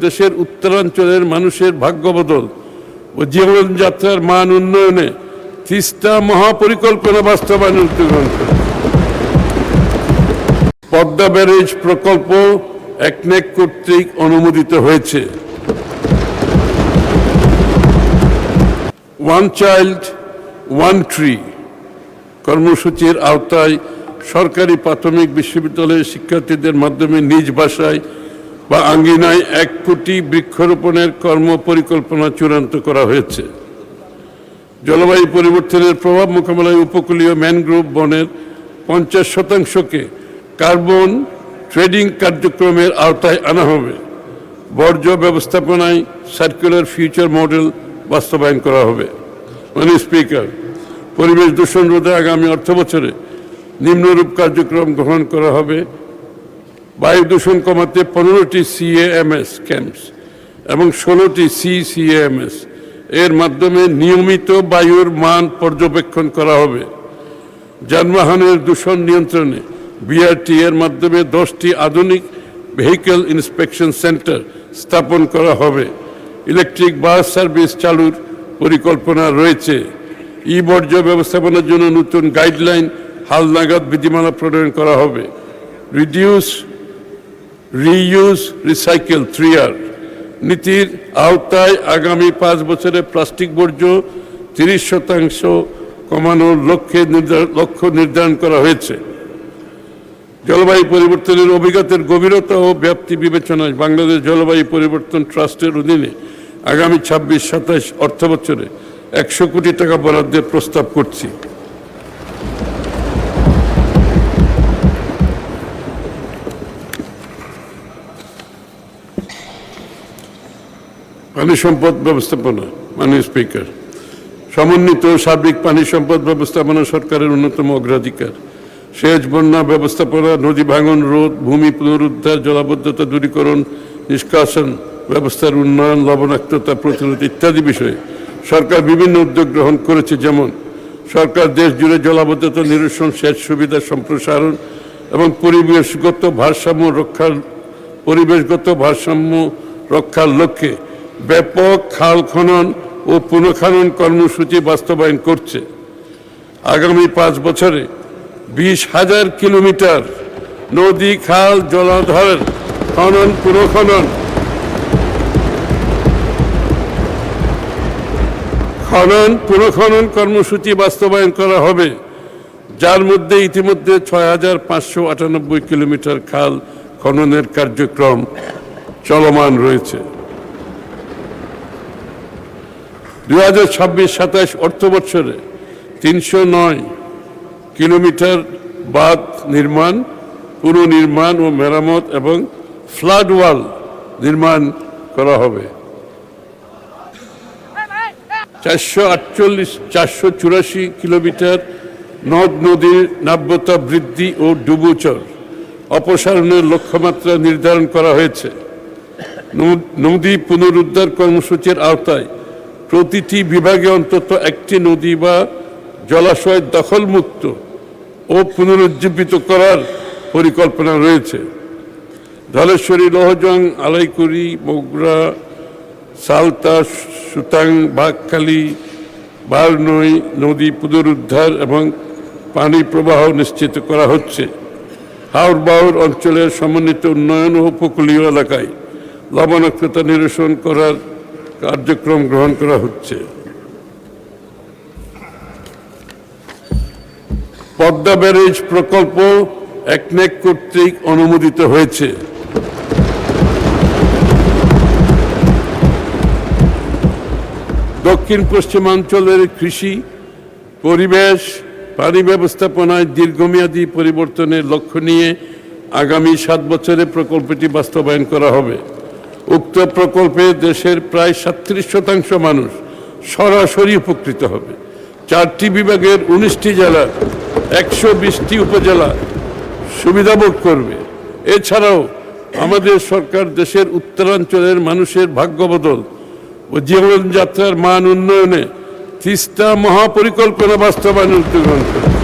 দেশের উত্তরাঞ্চলের মানুষের ভাগ্য বদল ও জীবনযাত্রার মান উন্নয়নে তিস্তা মহাপরিকল্পনা বাস্তবায়নের উদ্যোগ গ্রহণ করে পদ্মা ব্যারেজ প্রকল্প একনেক কর্তৃক অনুমোদিত হয়েছে। ওয়ান চাইল্ড ওয়ান ট্রি কর্মসূচির আওতায় সরকারি প্রাথমিক বিশ্ববিদ্যালয়ের শিক্ষার্থীদের মাধ্যমে নিজ ভাষায় বা আঙ্গিনায় 1 কোটি বৃক্ষরোপণের কর্ম পরিকল্পনা চূড়ান্ত করা হয়েছে। জলবায়ু পরিবর্তনের প্রভাব মোকাবেলায় উপকূলীয় ম্যানগ্রোভ বনের 50% কার্বন ট্রেডিং কার্যক্রমের আওতায় আনা হবে। বর্জ্য ব্যবস্থাপনায় সার্কুলার ফিউচার মডেল বাস্তবায়ন করা হবে। মাননীয় স্পিকার, পরিবেশ দূষণ রোধে আগামী অর্থবছরে নিম্নরূপ কার্যক্রম গ্রহণ করা হবে। বায়ু দূষণ কমাতে 15টি CAMS ক্যাম্পস এবং 16টি CCAMS এর মাধ্যমে নিয়মিত বায়ুর মান পর্যবেক্ষণ করা হবে। যানবাহনের দূষণ নিয়ন্ত্রণে BRT এর মাধ্যমে 10টি আধুনিক ভেহিকল ইন্সপেকশন সেন্টার স্থাপন করা হবে। ইলেকট্রিক বাস সার্ভিস চালুর পরিকল্পনা রয়েছে। বর্জ্য ব্যবস্থাপনার জন্য নতুন গাইডলাইন হালনাগাদ বিধিমালা প্রণয়ন করা হবে। রিডিউস রিইউজ রিসাইকেল 3R নীতির আওতায় আগামী 5 বছরে প্লাস্টিক বর্জ্য 30% কমানোর লক্ষ্য নির্ধারণ করা হয়েছে। জলবায়ু পরিবর্তনের অভিজ্ঞতার গভীরতা ও ব্যাপ্তি বিবেচনায় বাংলাদেশ জলবায়ু পরিবর্তন ট্রাস্টের অধীনে আগামী 26-27 অর্থবছরে 100 কোটি টাকা বরাদ্দের প্রস্তাব করছি। পানি সম্পদ ব্যবস্থাপনা। মাননীয় স্পিকার, সমন্বিত সার্বিক পানি সম্পদ ব্যবস্থাপনা সরকারের অন্যতম অগ্রাধিকার। সেচ, বন্যা ব্যবস্থাপনা, নদী ভাঙন রোধ, ভূমি পুনরুদ্ধার, জলাবদ্ধতা দূরীকরণ, নিষ্কাশন ব্যবস্থার উন্নয়ন, লবণাক্ততা প্রতিরোধ ইত্যাদি বিষয়ে সরকার বিভিন্ন উদ্যোগ গ্রহণ করেছে। যেমন সরকার দেশ জুড়ে জলাবদ্ধতা নিরসন, সেচ সুবিধা সম্প্রসারণ এবং পরিবেশগত ভারসাম্য রক্ষার লক্ষ্যে ব্যাপক খাল খনন ও পুনঃখনন কর্মসূচি বাস্তবায়ন করছে। আগামী 5 বছরে 20,000 কিলোমিটার নদী, খাল, জলাধার খনন পুনঃখনন কর্মসূচি বাস্তবায়ন করা হবে, যার মধ্যে ইতিমধ্যে 6,598 কিলোমিটার খাল খননের কার্যক্রম চলমান রয়েছে। 2026-27 অর্থবছরে 309 কিলোমিটার বাঁধ নির্মাণ, পুনর্নির্মাণ ও মেরামত এবং ফ্লাড ওয়াল নির্মাণ করা হবে। 484 কিলোমিটার নদ নদীর নাব্যতা বৃদ্ধি ও ডুবোচর অপসারণের লক্ষ্যমাত্রা নির্ধারণ করা হয়েছে। নদী পুনরুদ্ধার কর্মসূচির আওতায় প্রতিটি বিভাগে অন্তত একটি নদী বা জলাশয় দখলমুক্ত ও পুনরুজ্জীবিত করার পরিকল্পনা রয়েছে। ধলেশ্বরী, লৌহজং, আলাইকুড়ি, বগুড়া, সালতা, সুতাং, বাঘখালী, বারনই নদী পুনরুদ্ধার এবং পানি প্রবাহ নিশ্চিত করা হচ্ছে। হাওর বাওর অঞ্চলের সমন্বিত উন্নয়ন ও উপকূলীয় এলাকায় লবণাক্ততা নিরসন করার কার্যক্রম গ্রহণ করা হচ্ছে। পদ্মা ব্যারেজ প্রকল্প একনেক কর্তৃক অনুমোদিত হয়েছে। দক্ষিণ পশ্চিমাঞ্চলের কৃষি, পরিবেশ, পানি ব্যবস্থাপনায় দীর্ঘমেয়াদী পরিবর্তনের লক্ষ্য নিয়ে আগামী 7 বছরে প্রকল্পটি বাস্তবায়ন করা হবে। উক্ত প্রকল্পে দেশের প্রায় 37% মানুষ সরাসরি উপকৃত হবে। 4টি বিভাগের 19টি জেলার 120টি উপজেলা সুবিধাভোগ করবে। এছাড়াও আমাদের সরকার দেশের উত্তরাঞ্চলের মানুষের ভাগ্য বদল ও জীবনযাত্রার মান উন্নয়নে তিস্তা মহাপরিকল্পনা বাস্তবায়নের উদ্যোগ গ্রহণ করে